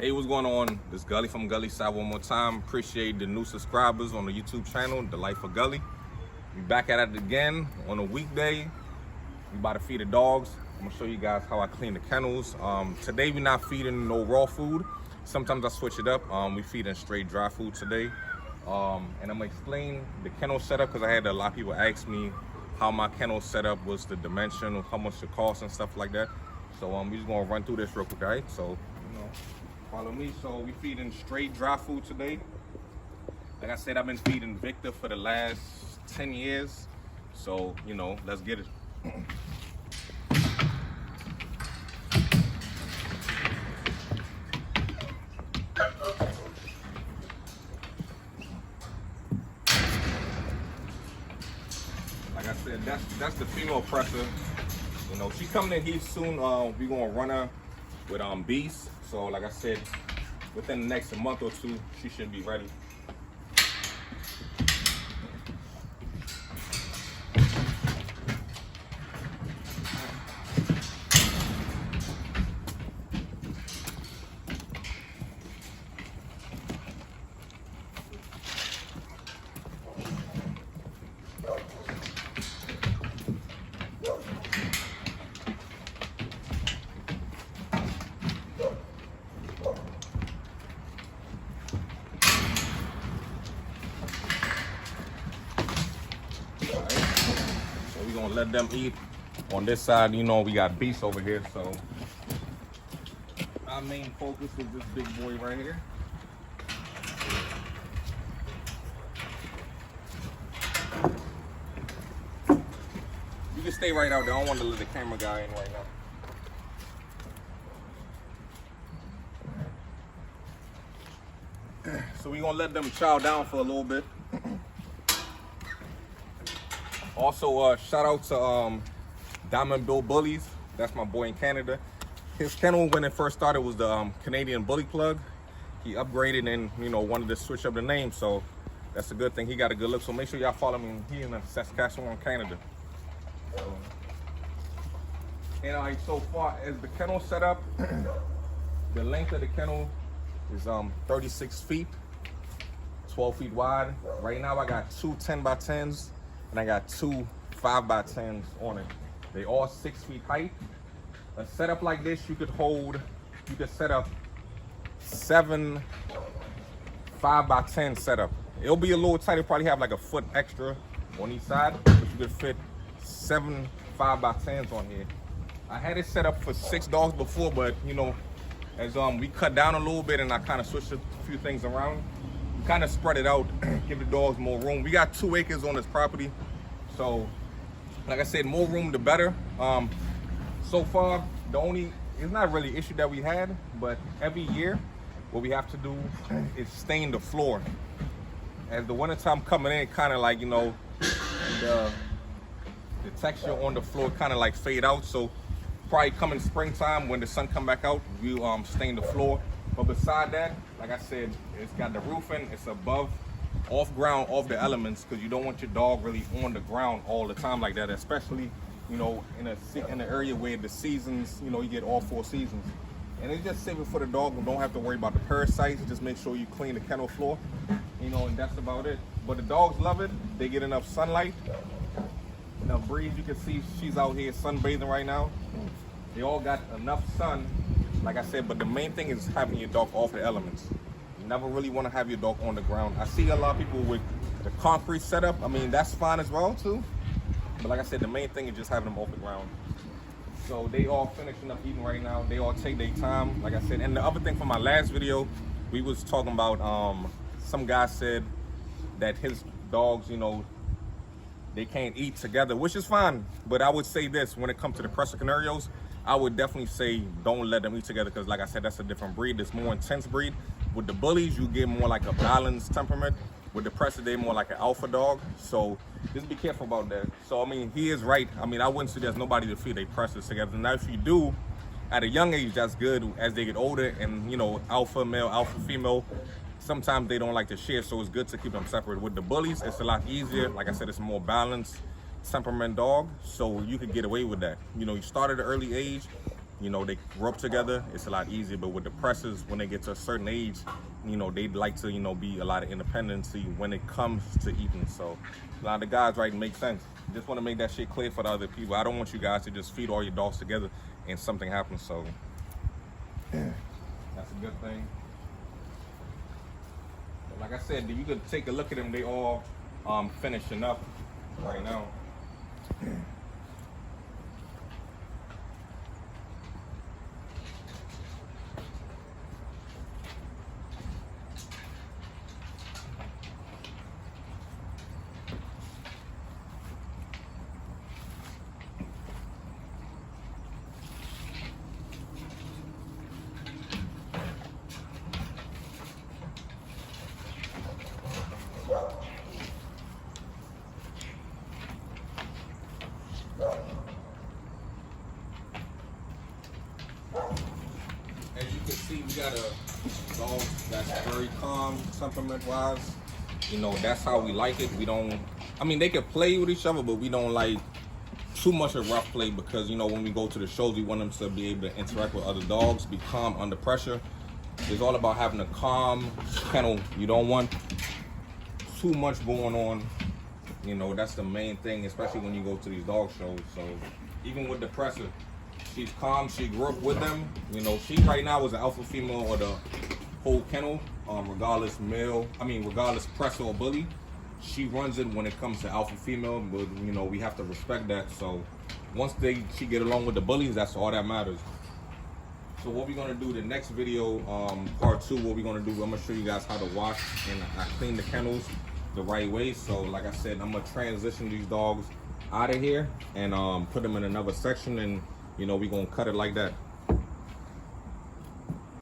Hey, what's going on? This Gully from Gully Side one more time. Appreciate the new subscribers on the YouTube channel, The Life of Gully. We back at it again on a weekday. We about to feed the dogs. I'm gonna show you guys how I clean the kennels. Today we're not feeding no raw food. Sometimes I switch it up. We feeding straight dry food today. And I'm gonna explain the kennel setup because I had a lot of people ask me how my kennel setup was, the dimension, how much it costs and stuff like that. So we just gonna run through this real quick, all right? So, follow me. So we feeding straight dry food today. Like I said, I've been feeding Victor for the last 10 years. So, let's get it. Like I said, that's the female Presa. She coming in here soon. We gonna run her with beasts. So like I said, within the next month or two, she should be ready. Gonna let them eat. On this side, we got beasts over here, so our main focus is this big boy right here. You can stay right out there. I don't want to let the camera guy in right now. So we're gonna let them chow down for a little bit. Also, shout out to Diamond Bill Bullies. That's my boy in Canada. His kennel when it first started was the Canadian Bully Plug. He upgraded and wanted to switch up the name, so that's a good thing. He got a good look. So make sure y'all follow me. He in Saskatchewan, Canada. And so far as the kennel setup, the length of the kennel is 36 feet, 12 feet wide. Right now I got two 10x10s. And I got two 5x10s on it. They all 6 feet height. A setup like this, you could set up 7 5x10 setup. It'll be a little tight. It'll probably have like a foot extra on each side, but you could fit 7 5x10s on here. I had it set up for 6 dogs before, but as we cut down a little bit and I kind of switched a few things around, kind of spread it out, give the dogs more room. We got 2 acres on this property, so like I said, more room the better. So far, it's not really an issue that we had, but every year what we have to do is stain the floor. As the winter time coming in, kind of like the texture on the floor kind of like fade out. So probably coming springtime when the sun come back out, we stain the floor. But beside that, like I said, it's got the roofing, it's above, off ground, off the elements, because you don't want your dog really on the ground all the time like that, especially, in an area where the seasons, you get all 4 seasons. And it's just safer for the dog. We don't have to worry about the parasites. Just make sure you clean the kennel floor, and that's about it. But the dogs love it. They get enough sunlight, enough breeze. You can see she's out here sunbathing right now. They all got enough sun. Like I said, but the main thing is having your dog off the elements. You never really want to have your dog on the ground. I see a lot of people with the concrete setup. I mean, that's fine as well too. But like I said, the main thing is just having them off the ground. So they all finishing up eating right now. They all take their time, like I said. And the other thing from my last video, we was talking about, some guy said that his dogs, they can't eat together, which is fine. But I would say this, when it comes to the Presa Canarios, I would definitely say don't let them eat together because, like I said, that's a different breed. It's more intense breed. With the Bullies, you get more like a balanced temperament. With the Presa, they're more like an alpha dog. So just be careful about that. So, I mean, he is right. I mean, I wouldn't suggest nobody to feed their Presas together. Now, if you do, at a young age, that's good. As they get older and, alpha male, alpha female, sometimes they don't like to share. So it's good to keep them separate. With the Bullies, it's a lot easier. Like I said, it's a more balanced temperament dog, so you could get away with that. You start at an early age, you know, they grow up together, it's a lot easier. But with the Presas, when they get to a certain age, you know, they'd like to, you know, be a lot of independency when it comes to eating. So a lot of the guys, right, make sense. Just want to make that shit clear for the other people. I don't want you guys to just feed all your dogs together and something happens. So yeah, that's a good thing. But like I said, you could take a look at them. They all finishing up right now. Yeah. As you can see, we got a dog that's very calm, temperament-wise. You know, that's how we like it. We don't, I mean, they can play with each other, but we don't like too much of rough play because, you know, when we go to the shows, we want them to be able to interact with other dogs, be calm under pressure. It's all about having a calm kennel. You don't want too much going on. You know, that's the main thing, especially when you go to these dog shows. So even with the Presa, she's calm. She grew up with them. You know, she right now is an alpha female or the whole kennel, regardless Presa or Bully. She runs it when it comes to alpha female, but you know, we have to respect that. So once she get along with the Bullies, that's all that matters. So what we're gonna do, the next video, part 2, what we're gonna do, I'm gonna show you guys how to wash and clean the kennels the right way. So like I said, I'm gonna transition these dogs out of here and put them in another section, and you know, we're gonna cut it like that.